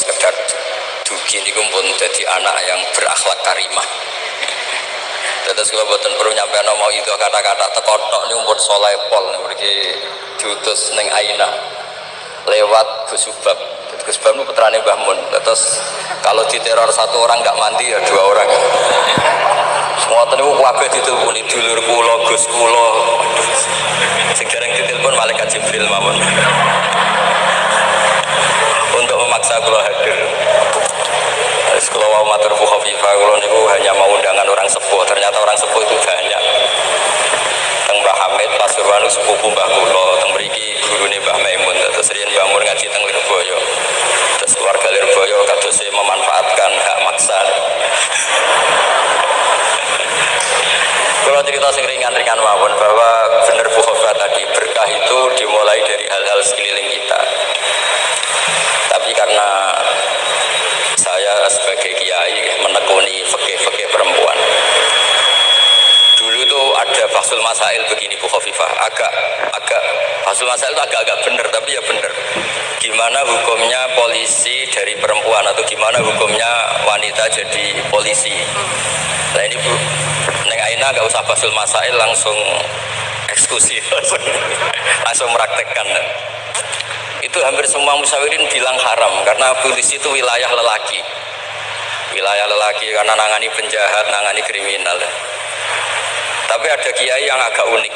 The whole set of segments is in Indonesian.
sekedar dugi niku pun dadi anak yang berakhlak karimah. Terus kalau buatan perlu nyampe mau itu kata-kata tekotok ini pun soleh pol pergi diutus neng Aina lewat Gus Subab. Gus Subab itu putrane Mbah Mun. Terus kalau diteror satu orang nggak mandi ya dua orang. Semua niku kabeh diteleponi dulur kula, Gus kula. Sing dereng ditelepon malaikat Jibril mawon. Untuk memaksa kula hadir. Kalau mau matur Bu Khofifah, kalau niku hanya mau undangan orang sepuh, ternyata orang sepuh itu banyak. Teng Mbah Hamid, Pasuruan sepupu Mbah Kulo, teng mriki gurune Mbah Maimun, terus riyen Mbah Mun ngaji teng Lirboyo. Terus keluarga Lirboyo kadose memanfaatkan hak maksa. Kalau cerita sing ringan-ringan mawon bahwa benar Bu Khofifah tadi berkah itu dimulai dari hal-hal sekeliling kita. Tapi karena saya sebagai kiai menekuni fikih-fikih perempuan. Dulu itu ada bahsul masail begini Bu Khofifah, agak bahsul masail itu agak benar tapi ya benar. Gimana hukumnya polisi dari perempuan atau gimana hukumnya wanita jadi polisi. Nah ini Bu, Neng Aina nggak usah bahsul masail, langsung eksekusi, langsung meraktekkan. Itu hampir semua musyawirin bilang haram karena polisi itu wilayah lelaki karena nangani penjahat, nangani kriminal. Tapi ada kiai yang agak unik,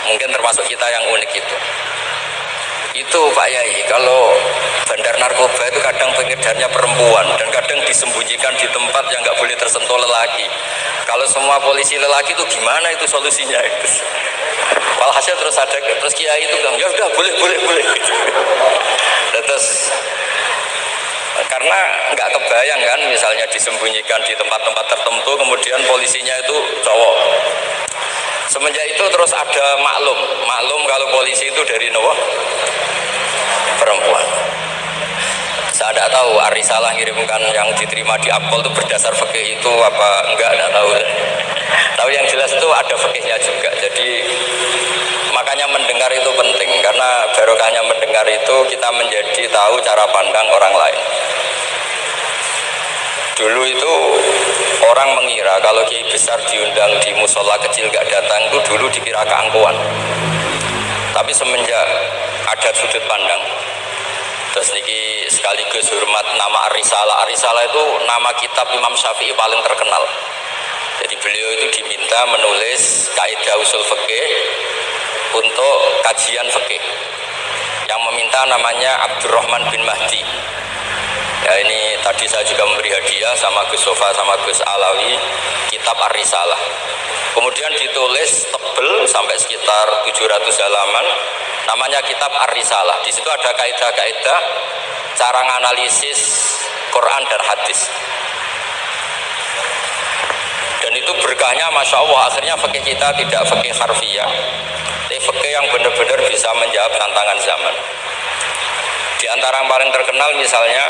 mungkin termasuk kita yang unik itu Pak Yai, kalau bandar narkoba itu kadang pengedarnya perempuan dan kadang disembunyikan di tempat yang nggak boleh tersentuh lelaki. Kalau semua polisi lelaki itu gimana itu solusinya itu? Walhasil terus kiai itu bilang ya udah boleh. Terus karena nggak kebayang kan, misalnya disembunyikan di tempat-tempat tertentu, kemudian polisinya itu cowok. Semenjak itu terus ada maklum kalau polisi itu dari perempuan. Saya tidak tahu Arisalah ngirimkan yang diterima di Akpol itu berdasar fikih itu apa enggak, tidak tahu. Tahu yang jelas itu ada fikihnya juga. Jadi makanya mendengar itu penting, karena barokahnya mendengar itu kita menjadi tahu cara pandang orang lain. Dulu itu orang mengira kalau kiai besar diundang di musola kecil gak datang itu dulu dikira keangkuhan. Tapi semenjak ada sudut pandang, terus niki sekaligus hormat nama Arisalah. Arisalah itu nama kitab Imam Syafi'i paling terkenal. Jadi beliau itu diminta menulis kaidah usul fikih untuk kajian fikih. Yang meminta namanya Abdurrahman bin Mahdi. Ya ini tadi saya juga memberi hadiah sama Gus Sofa sama Gus Alawi kitab Ar-Risalah. Kemudian ditulis tebel sampai sekitar 700 halaman, namanya kitab Ar-Risalah. Di situ ada kaidah-kaidah cara menganalisis Quran dan hadis. Dan itu berkahnya Masya Allah, akhirnya fikih kita tidak fikih harfiah, tapi fikih yang benar-benar bisa menjawab tantangan zaman. Di antara yang paling terkenal misalnya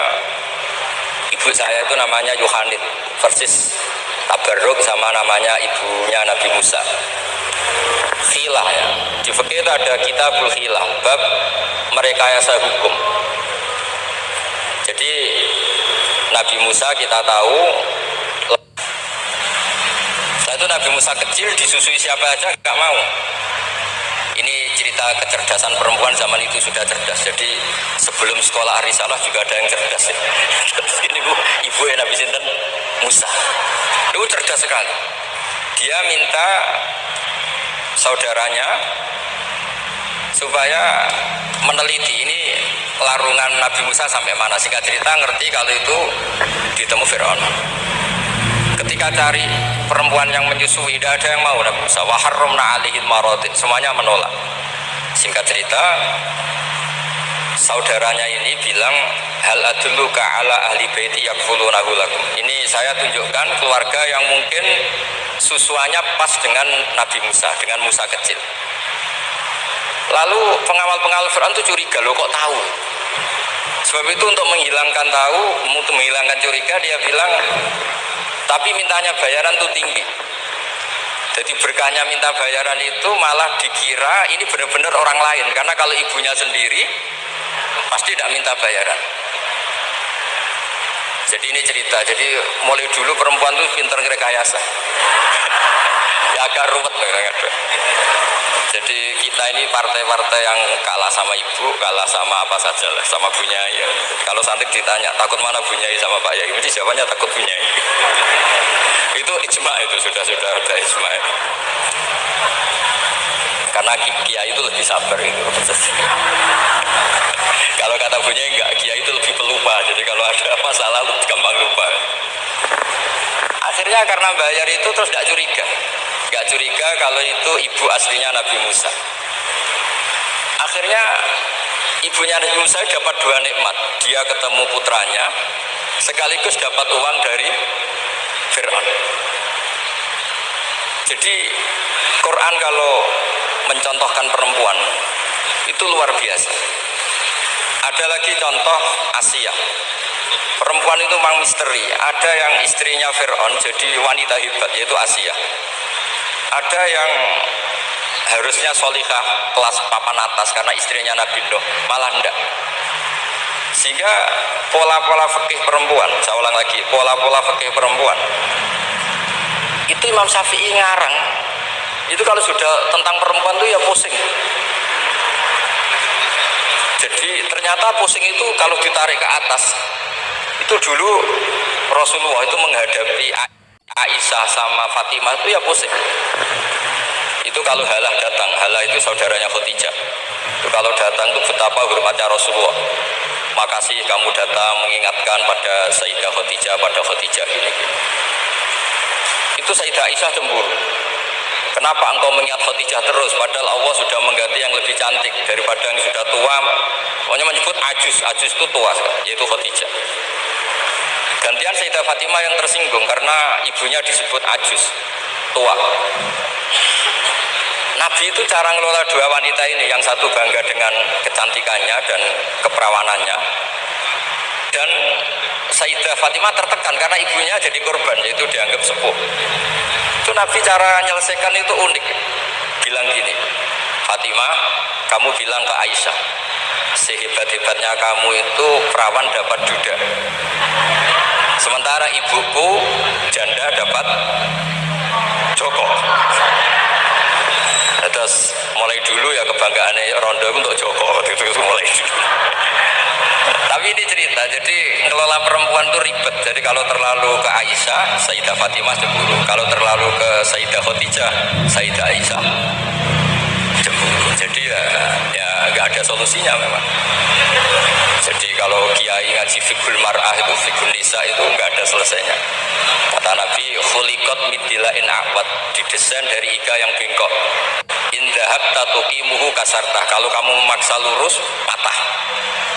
ibu saya itu namanya Yohanit, persis tabarruk sama namanya ibunya Nabi Musa. Khilah ya, di fikih itu ada kitabul khilah, bab merekayasa hukum. Jadi Nabi Musa kita tahu, saat itu Nabi Musa kecil disusui siapa aja gak mau. Ini cerita kecerdasan perempuan zaman itu sudah cerdas. Jadi sebelum sekolah Arisalah juga ada yang cerdas. Ini ibu Nabi Sinten Musa. Itu cerdas sekali. Dia minta saudaranya supaya meneliti ini larungan Nabi Musa sampai mana. Singkat cerita ngerti kalau itu ditemu Firaun. Ketika cari perempuan yang menyusui, tidak ada yang mau Nabi Musa. Wa harramna alaihil maradid, semuanya menolak. Singkat cerita, saudaranya ini bilang, hal adulluka ala ahli baiti yakfulunahu lakum. Ini saya tunjukkan keluarga yang mungkin susuannya pas dengan Nabi Musa, dengan Musa kecil. Lalu pengawal-pengawal Fir'aun itu curiga, loh kok tahu? Sebab itu untuk menghilangkan curiga, dia bilang, tapi mintanya bayaran itu tinggi. Jadi berkahnya minta bayaran itu malah dikira ini benar-benar orang lain, karena kalau ibunya sendiri pasti tidak minta bayaran. Jadi ini cerita, jadi mulai dulu perempuan tuh pinter rekayasa. Ya agak ruwet kadang-kadang. Jadi kita ini partai-partai yang kalah sama ibu, kalah sama apa saja lah, sama Bunyai ya. Kalau santri ditanya, takut mana Bunyai sama Pak Yai? Mesti jawabannya takut Bunyai. Itu ijma, itu sudah ada ijma. Karena kiai itu lebih sabar itu. Kalau kata Bunyai enggak, kiai itu lebih pelupa. Jadi kalau ada masalah lebih gampang lupa. Akhirnya karena bayar itu terus tidak curiga. Gak curiga kalau itu ibu aslinya Nabi Musa. Akhirnya ibunya Nabi Musa dapat dua nikmat. Dia ketemu putranya, sekaligus dapat uang dari Fir'aun. Jadi Quran kalau mencontohkan perempuan itu luar biasa. Ada lagi contoh Asia. Perempuan itu memang misteri. Ada yang istrinya Fir'aun jadi wanita hebat, yaitu Asia. Ada yang harusnya solihah kelas papan atas karena istrinya Nabi Nuh, malah enggak. Sehingga pola-pola fikih perempuan, saya ulang lagi, pola-pola fikih perempuan itu Imam Syafi'i ngarang. Itu kalau sudah tentang perempuan itu ya pusing. Jadi ternyata pusing itu kalau ditarik ke atas. Itu dulu Rasulullah itu menghadapi Aisyah sama Fatimah itu ya pusing. Itu kalau Halah datang, Halah itu saudaranya Khadijah. Itu kalau datang itu betapa hormatnya Rasulullah. Makasih kamu datang mengingatkan pada Sayyidah Khadijah, pada Khadijah ini. Itu Sayyidah Aisyah cemburu. Kenapa engkau mengingat Khadijah terus? Padahal Allah sudah mengganti yang lebih cantik daripada yang sudah tua. Pokoknya menyebut ajus itu tua, yaitu Khadijah. Gantian Sayyidah Fatimah yang tersinggung karena ibunya disebut ajus, tua. Nabi itu cara ngelola dua wanita ini, yang satu bangga dengan kecantikannya dan keperawanannya, dan Sayyidah Fatimah tertekan karena ibunya jadi korban, yaitu dianggap sepuh. Itu Nabi cara menyelesaikan itu unik. Bilang gini, Fatimah, kamu bilang ke Aisyah, sehebat-hebatnya kamu itu perawan dapat duda, sementara ibuku janda dapat Joko. Terus mulai dulu ya kebanggaannya Rondo untuk Joko, itu mulai dulu. Tapi ini cerita, jadi ngelola perempuan itu ribet. Jadi kalau terlalu ke Aisyah, Sayyidah Fatimah cemburu. Kalau terlalu ke Sayyidah Khadijah, Sayyidah Aisyah cemburu. Jadi ya nggak ada solusinya memang. Jadi kalau kiai ngaji fikul mar'ah itu, fikul nisa itu nggak ada selesainya. Kata Nabi, khuliqat min dilain a'wad, didesain dari iga yang bengkok. Indahab tatuqimuhu kasartah, kalau kamu memaksa lurus patah,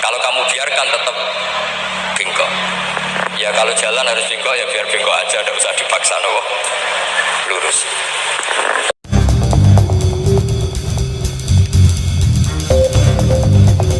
kalau kamu biarkan tetap bengkok. Ya kalau jalan harus bengkok ya biar bengkok aja, tidak usah dipaksa lurus.